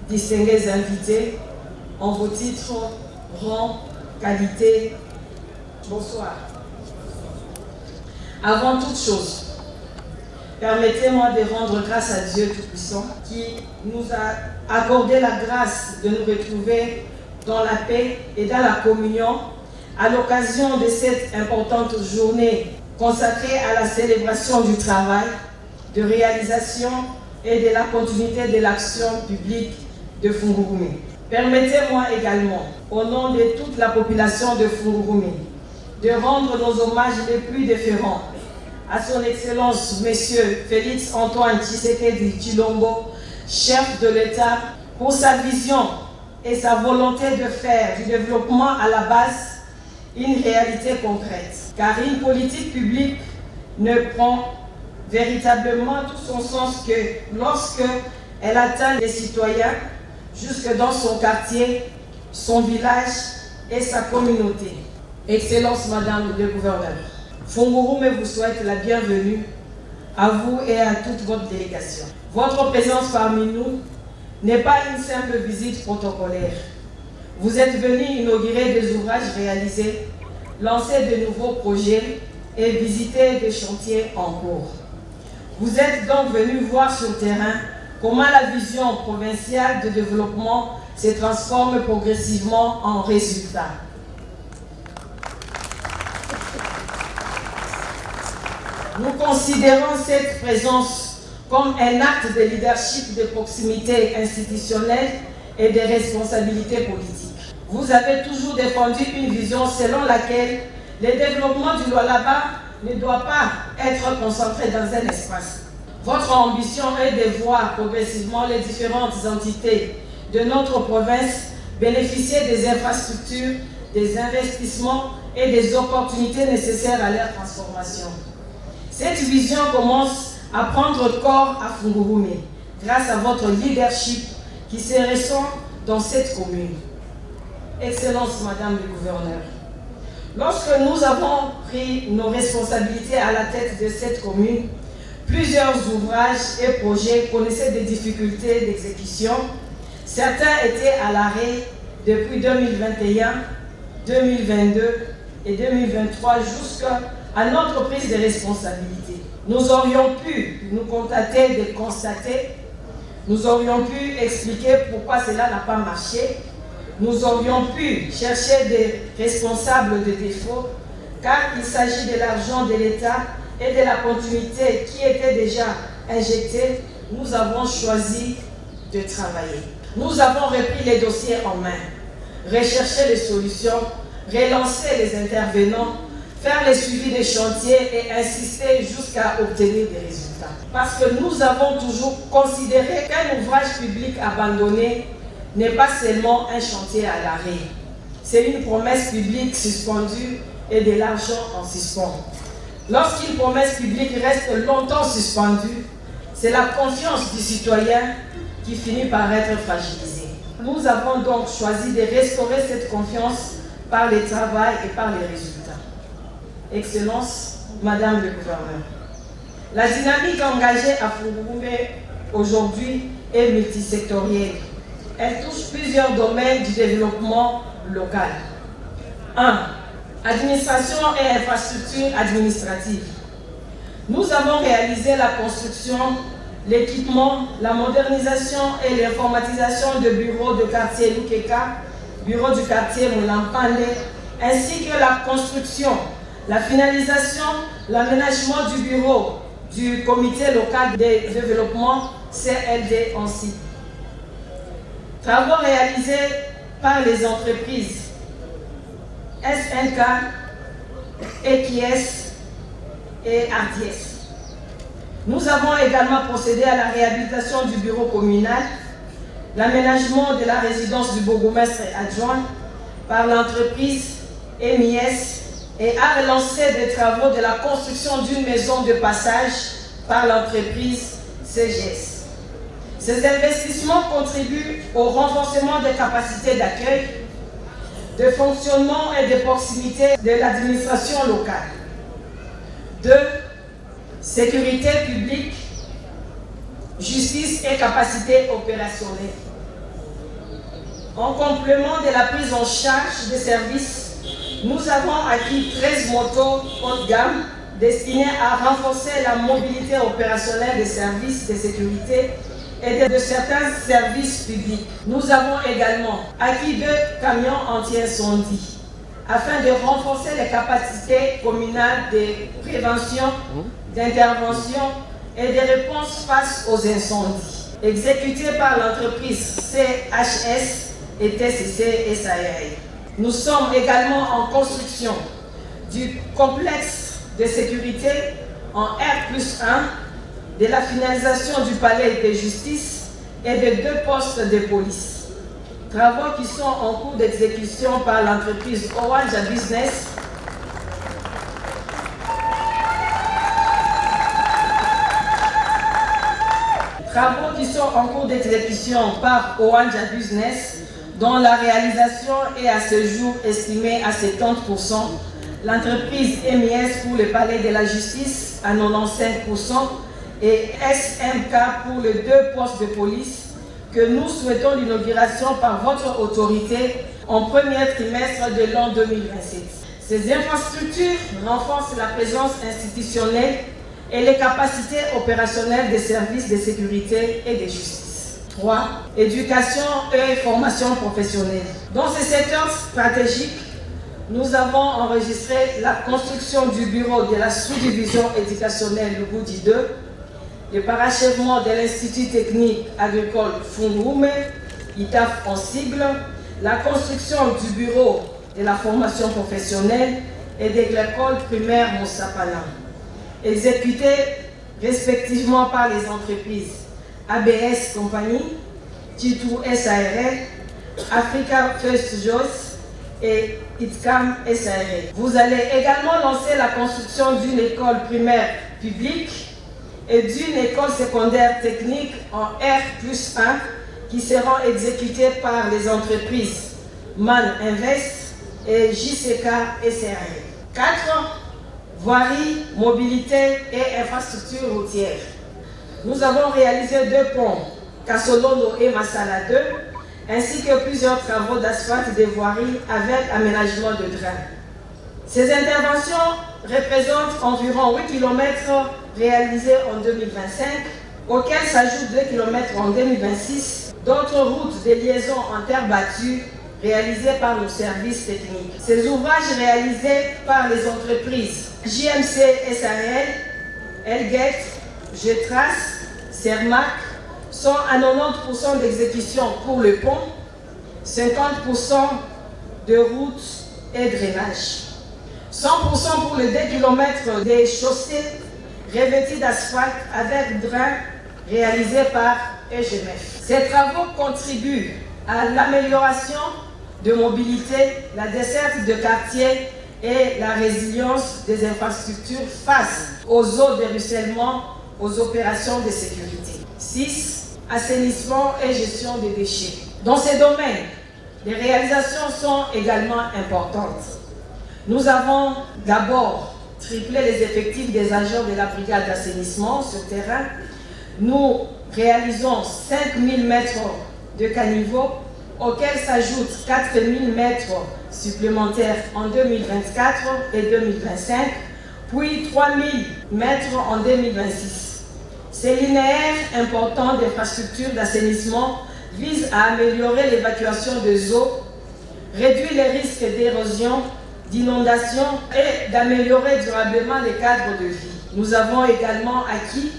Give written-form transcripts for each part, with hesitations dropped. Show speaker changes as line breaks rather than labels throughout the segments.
distingués invités, en vos titres, rang, qualité, bonsoir. Avant toute chose, permettez-moi de rendre grâce à Dieu Tout-Puissant qui nous a accordé la grâce de nous retrouver dans la paix et dans la communion à l'occasion de cette importante journée consacrée à la célébration du travail, de réalisation et de la continuité de l'action publique de Fungurume. Permettez-moi également, au nom de toute la population de Fungurume, de rendre nos hommages les plus déférents à son Excellence Monsieur Félix Antoine Tshisekedi Tshilombo, chef de l'État, pour sa vision et sa volonté de faire du développement à la base une réalité concrète. Car une politique publique ne prend véritablement tout son sens que lorsque elle atteint les citoyens jusque dans son quartier, son village et sa communauté. Excellence Madame le Gouverneur, Fungurume vous souhaite la bienvenue à vous et à toute votre délégation. Votre présence parmi nous n'est pas une simple visite protocolaire. Vous êtes venu inaugurer des ouvrages réalisés, lancer de nouveaux projets et visiter des chantiers en cours. Vous êtes donc venu voir sur le terrain comment la vision provinciale de développement se transforme progressivement en résultats. Nous considérons cette présence comme un acte de leadership de proximité institutionnelle et de responsabilité politique. Vous avez toujours défendu une vision selon laquelle le développement du Lualaba ne doit pas être concentré dans un espace. Votre ambition est de voir progressivement les différentes entités de notre province bénéficier des infrastructures, des investissements et des opportunités nécessaires à leur transformation. Cette vision commence à prendre corps à Fungurume grâce à votre leadership qui se ressent dans cette commune. Excellence Madame le Gouverneur, lorsque nous avons pris nos responsabilités à la tête de cette commune, plusieurs ouvrages et projets connaissaient des difficultés d'exécution. Certains étaient à l'arrêt depuis 2021, 2022 et 2023 jusqu'à notre prise de responsabilité. Nous aurions pu nous contenter de constater, nous aurions pu expliquer pourquoi cela n'a pas marché, nous aurions pu chercher des responsables de défauts, car il s'agit de l'argent de l'État et de la continuité qui était déjà injectée. Nous avons choisi de travailler. Nous avons repris les dossiers en main, recherché les solutions, relancé les intervenants, faire le suivi des chantiers et insister jusqu'à obtenir des résultats. Parce que nous avons toujours considéré qu'un ouvrage public abandonné n'est pas seulement un chantier à l'arrêt. C'est une promesse publique suspendue et de l'argent en suspens. Lorsqu'une promesse publique reste longtemps suspendue, c'est la confiance du citoyen qui finit par être fragilisée. Nous avons donc choisi de restaurer cette confiance par le travail et par les résultats. Excellence, Madame le Gouverneur, la dynamique engagée à Fungurume aujourd'hui est multisectorielle. Elle touche plusieurs domaines du développement local. 1. Administration et infrastructures administratives. Nous avons réalisé la construction, l'équipement, la modernisation et l'informatisation de bureaux de quartier Lukeka, bureau du quartier Mulampane, ainsi que la construction, la finalisation, l'aménagement du bureau du comité local de développement CLD Annecy. Travaux réalisés par les entreprises SNK, EQS et RDS. Nous avons également procédé à la réhabilitation du bureau communal, l'aménagement de la résidence du bourgmestre adjoint par l'entreprise MIS et à relancer des travaux de la construction d'une maison de passage par l'entreprise CGS. Ces investissements contribuent au renforcement des capacités d'accueil, de fonctionnement et de proximité de l'administration locale. 2. Sécurité publique, justice et capacité opérationnelle. En complément de la prise en charge des services, nous avons acquis 13 motos haut de gamme destinées à renforcer la mobilité opérationnelle des services de sécurité et de certains services publics. Nous avons également acquis 2 camions anti-incendie afin de renforcer les capacités communales de prévention, d'intervention et de réponse face aux incendies. Exécutés par l'entreprise CHS et TCC SARL. Nous sommes également en construction du complexe de sécurité en R+1, de la finalisation du palais de justice et de 2 postes de police. Travaux qui sont en cours d'exécution par l'entreprise Owanja Business dont la réalisation est à ce jour estimée à 70%, l'entreprise MIS pour le palais de la justice à 95% et SMK pour les 2 postes de police que nous souhaitons l'inauguration par votre autorité en premier trimestre de l'an 2027. Ces infrastructures renforcent la présence institutionnelle et les capacités opérationnelles des services de sécurité et de justice. 3. Éducation et formation professionnelle. Dans ce secteur stratégique, nous avons enregistré la construction du bureau de la sous-division éducationnelle Lubudi 2, le parachèvement de l'Institut technique agricole Fungurume, ITAF en sigle, la construction du bureau de la formation professionnelle et de l'école primaire Moussapana, exécutés respectivement par les entreprises ABS Compagnie, Titou SARL, Africa First Joyce et ITCAM SARL. Vous allez également lancer la construction d'une école primaire publique et d'une école secondaire technique en R+1 qui seront exécutées par les entreprises MAN Invest et JCK SRL. 4. Voirie, mobilité et infrastructures routières. Nous avons réalisé 2 ponts, Kasolondo et Masala 2, ainsi que plusieurs travaux d'asphalte des voiries avec aménagement de drains. Ces interventions représentent environ 8 km réalisés en 2025, auxquels s'ajoutent 2 km en 2026, d'autres routes de liaison en terre battue réalisées par nos services techniques. Ces ouvrages réalisés par les entreprises JMC SARL, Elgate, Jetrace, Cermac sont à 90% d'exécution pour le pont, 50% de routes et drainage. 100% pour les 2 km des chaussées revêtues d'asphalte avec drain réalisés par EGMF. Ces travaux contribuent à l'amélioration de mobilité, la desserte de quartiers et la résilience des infrastructures face aux eaux de ruissellement, aux opérations de sécurité. 6. Assainissement et gestion des déchets. Dans ces domaines, les réalisations sont également importantes. Nous avons d'abord triplé les effectifs des agents de la brigade d'assainissement sur terrain. Nous réalisons 5000 mètres de caniveaux, auxquels s'ajoutent 4000 mètres supplémentaires en 2024 et 2025, puis 3000 mètres en 2026. Ces linéaires importants d'infrastructures d'assainissement visent à améliorer l'évacuation des eaux, réduire les risques d'érosion, d'inondation et d'améliorer durablement les cadres de vie. Nous avons également acquis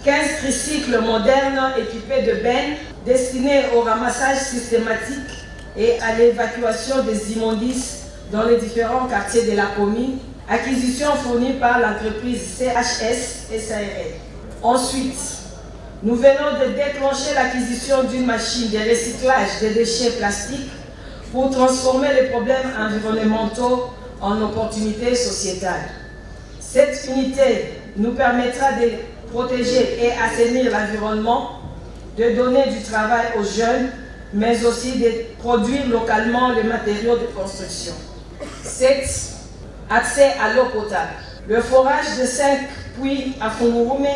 15 tricycles modernes équipés de bennes destinés au ramassage systématique et à l'évacuation des immondices dans les différents quartiers de la commune, acquisition fournie par l'entreprise CHS SARL. Ensuite, nous venons de déclencher l'acquisition d'une machine de recyclage des déchets plastiques pour transformer les problèmes environnementaux en opportunités sociétales. Cette unité nous permettra de protéger et assainir l'environnement, de donner du travail aux jeunes, mais aussi de produire localement les matériaux de construction. 7. Accès à l'eau potable. Le forage de 5 puits à Fungurume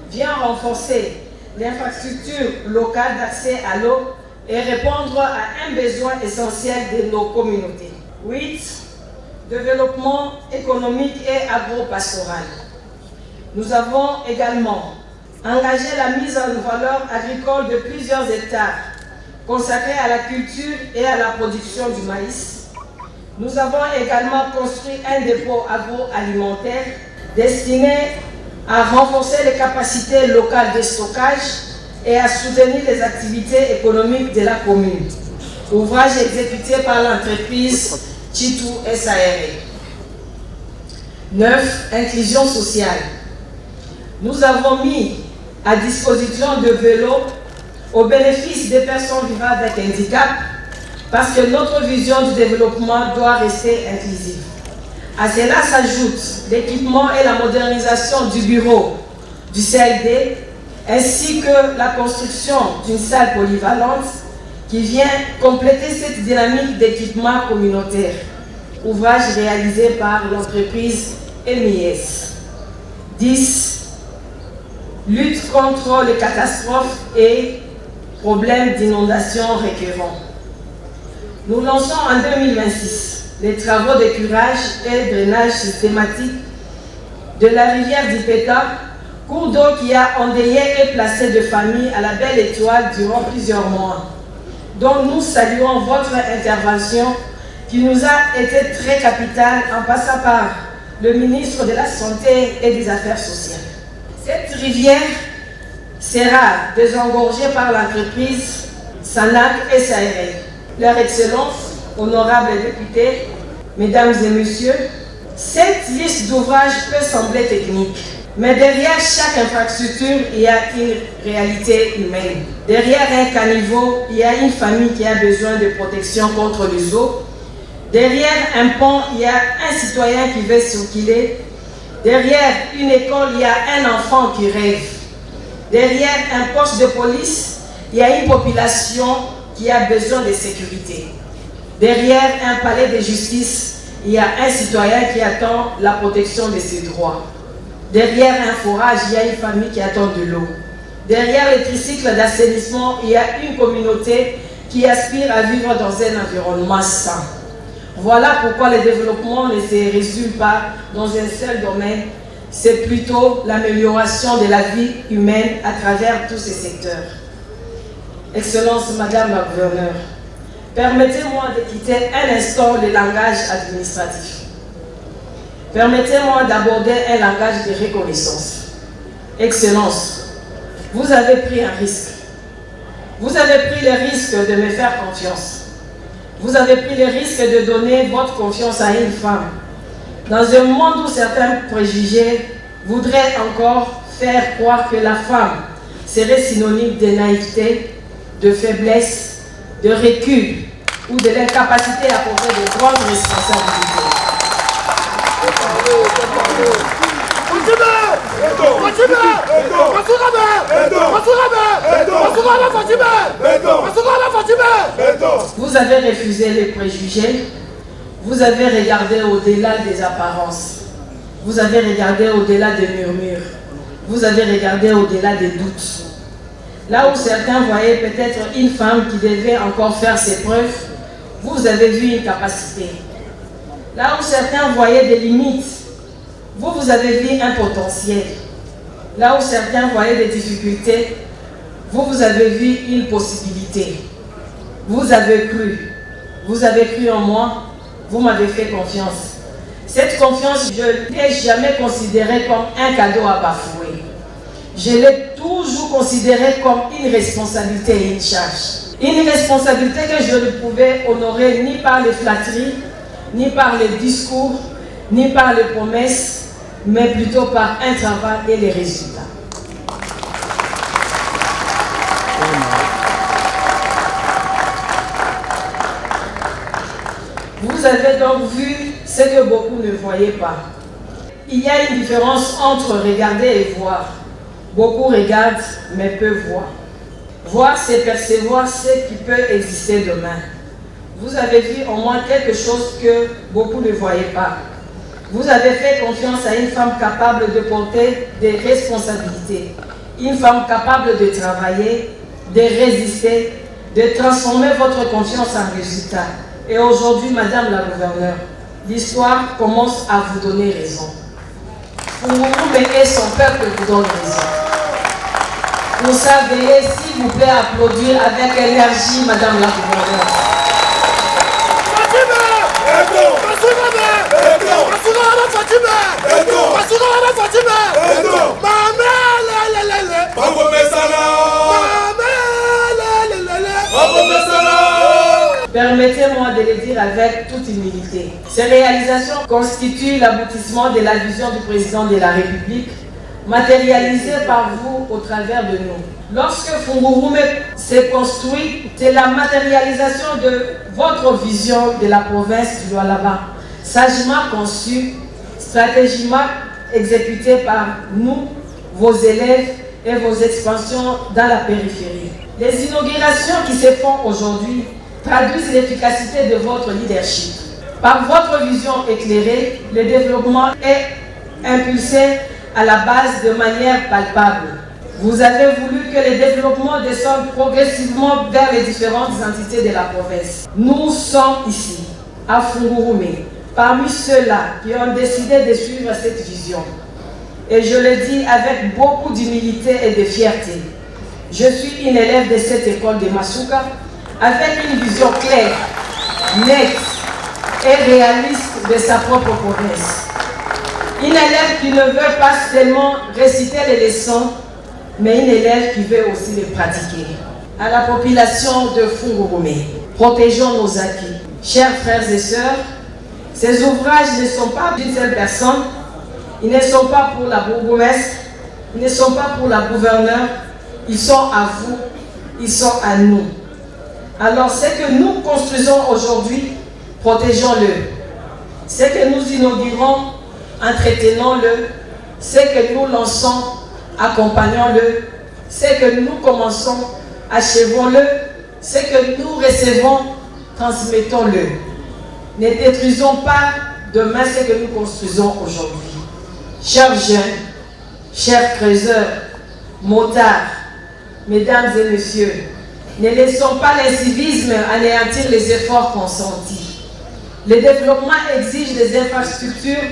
vient renforcer l'infrastructure locale d'accès à l'eau et répondre à un besoin essentiel de nos communautés. 8. Développement économique et agro-pastoral. Nous avons également engagé la mise en valeur agricole de plusieurs hectares consacrés à la culture et à la production du maïs. Nous avons également construit un dépôt agroalimentaire destiné à renforcer les capacités locales de stockage et à soutenir les activités économiques de la commune. Ouvrage exécuté par l'entreprise Chitou SARL. 9. Inclusion sociale. Nous avons mis à disposition de vélos au bénéfice des personnes vivant avec handicap parce que notre vision du développement doit rester inclusive. À cela s'ajoute l'équipement et la modernisation du bureau du CLD ainsi que la construction d'une salle polyvalente qui vient compléter cette dynamique d'équipement communautaire. Ouvrage réalisé par l'entreprise MIS. 10. Lutte contre les catastrophes et problèmes d'inondation récurrents. Nous lançons en 2026 les travaux de curage et drainage systématique de la rivière d'Ipeta, cours d'eau qui a endeuillé et placé de familles à la belle étoile durant plusieurs mois. Donc nous saluons votre intervention qui nous a été très capitale en passant par le ministre de la Santé et des Affaires sociales. Cette rivière sera désengorgée par l'entreprise SANAC SARL. Leur Excellence, honorables députés, mesdames et messieurs, cette liste d'ouvrages peut sembler technique, mais derrière chaque infrastructure, il y a une réalité humaine. Derrière un caniveau, il y a une famille qui a besoin de protection contre les eaux. Derrière un pont, il y a un citoyen qui veut circuler. Derrière une école, il y a un enfant qui rêve. Derrière un poste de police, il y a une population qui a besoin de sécurité. Derrière un palais de justice, il y a un citoyen qui attend la protection de ses droits. Derrière un forage, il y a une famille qui attend de l'eau. Derrière les tricycles d'assainissement, il y a une communauté qui aspire à vivre dans un environnement sain. Voilà pourquoi le développement ne se résume pas dans un seul domaine, c'est plutôt l'amélioration de la vie humaine à travers tous ces secteurs. Excellence Madame la Gouverneure, permettez-moi de quitter un instant le langage administratif. Permettez-moi d'aborder un langage de reconnaissance. Excellence, vous avez pris un risque. Vous avez pris le risque de me faire confiance. Vous avez pris le risque de donner votre confiance à une femme. Dans un monde où certains préjugés voudraient encore faire croire que la femme serait synonyme de naïveté, de faiblesse, de recul ou de l'incapacité à porter de grandes responsabilités. Vous avez refusé les préjugés, vous avez regardé au-delà des apparences, vous avez regardé au-delà des murmures, vous avez regardé au-delà des doutes. Là où certains voyaient peut-être une femme qui devait encore faire ses preuves, vous avez vu une capacité. Là où certains voyaient des limites, vous avez vu un potentiel. Là où certains voyaient des difficultés, vous avez vu une possibilité. Vous avez cru en moi, vous m'avez fait confiance. Cette confiance, je ne l'ai jamais considérée comme un cadeau à bafouer. Je l'ai toujours considérée comme une responsabilité et une charge. Une responsabilité que je ne pouvais honorer ni par les flatteries, ni par les discours, ni par les promesses, mais plutôt par un travail et les résultats. Vous avez donc vu ce que beaucoup ne voyaient pas. Il y a une différence entre regarder et voir. Beaucoup regardent, mais peu voient. Voir, c'est percevoir ce qui peut exister demain. Vous avez vu au moins quelque chose que beaucoup ne voyaient pas. Vous avez fait confiance à une femme capable de porter des responsabilités, une femme capable de travailler, de résister, de transformer votre confiance en résultat. Et aujourd'hui, Madame la Gouverneure, l'histoire commence à vous donner raison. Fungurume et son peuple vous donnent raison. Vous savez, s'il vous plaît, applaudir avec énergie, Madame la Gouverneure. Permettez-moi de le dire avec toute humilité. Ces réalisations constituent l'aboutissement de la vision du président de la République, matérialisée par vous au travers de nous. Lorsque Fungurume s'est construit, c'est la matérialisation de votre vision de la province du Lualaba, sagement conçue, stratégiquement exécutée par nous, vos élèves et vos expansions dans la périphérie. Les inaugurations qui se font aujourd'hui traduisent l'efficacité de votre leadership. Par votre vision éclairée, le développement est impulsé à la base de manière palpable. Vous avez voulu que le développement descende progressivement vers les différentes entités de la province. Nous sommes ici, à Fungurume, parmi ceux-là qui ont décidé de suivre cette vision. Et je le dis avec beaucoup d'humilité et de fierté. Je suis une élève de cette école de Masuka avec une vision claire, nette et réaliste de sa propre province. Une élève qui ne veut pas seulement réciter les leçons, mais une élève qui veut aussi les pratiquer. À la population de Fungurume, protégeons nos acquis. Chers frères et sœurs, ces ouvrages ne sont pas d'une seule personne, ils ne sont pas pour la bourgmestre, ils ne sont pas pour la gouverneure, ils sont à vous, ils sont à nous. Alors, ce que nous construisons aujourd'hui, protégeons-le. Ce que nous inaugurons, entretenons-le. Ce que nous lançons, accompagnons-le. Ce que nous commençons, achevons-le. Ce que nous recevons, transmettons-le. Ne détruisons pas demain ce que nous construisons aujourd'hui. Chers jeunes, chers creuseurs, motards, mesdames et messieurs, ne laissons pas l'incivisme anéantir les efforts consentis. Le développement exige des infrastructures,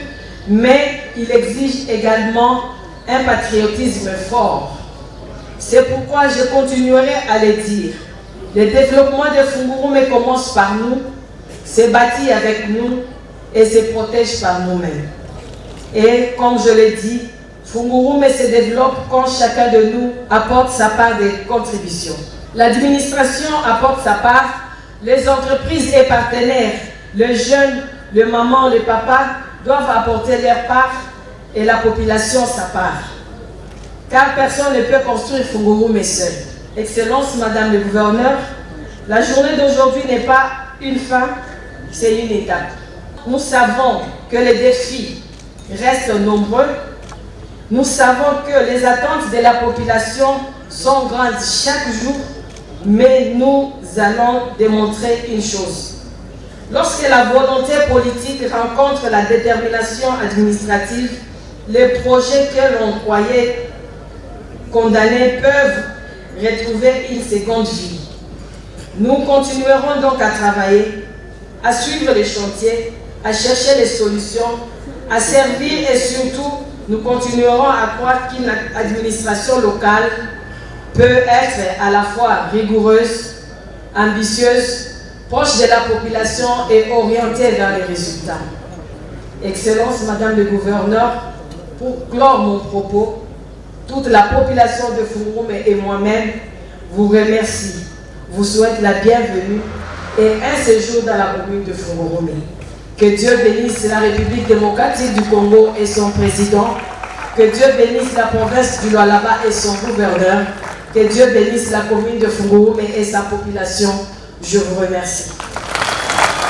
mais il exige également un patriotisme fort. C'est pourquoi je continuerai à le dire. Le développement de Fungurume commence par nous, se bâtit avec nous et se protège par nous-mêmes. Et comme je l'ai dit, Fungurume se développe quand chacun de nous apporte sa part de contribution. L'administration apporte sa part, les entreprises et partenaires, les jeunes, les mamans, les papas doivent apporter leur part et la population sa part. Car personne ne peut construire Fungurume seul. Excellence, Madame le Gouverneur, la journée d'aujourd'hui n'est pas une fin, c'est une étape. Nous savons que les défis restent nombreux. Nous savons que les attentes de la population sont grandes chaque jour, mais nous allons démontrer une chose. Lorsque la volonté politique rencontre la détermination administrative, les projets que l'on croyait condamnés peuvent retrouver une seconde vie. Nous continuerons donc à travailler, à suivre les chantiers, à chercher les solutions, à servir et surtout, nous continuerons à croire qu'une administration locale peut être à la fois rigoureuse, ambitieuse, proche de la population et orientée vers les résultats. Excellence, Madame le Gouverneur, pour clore mon propos, toute la population de Fungurume et moi-même vous remercie, vous souhaite la bienvenue et un séjour dans la commune de Fungurume. Que Dieu bénisse la République démocratique du Congo et son président. Que Dieu bénisse la province du Lualaba et son gouverneur. Que Dieu bénisse la commune de Fungurume et sa population. Je vous remercie.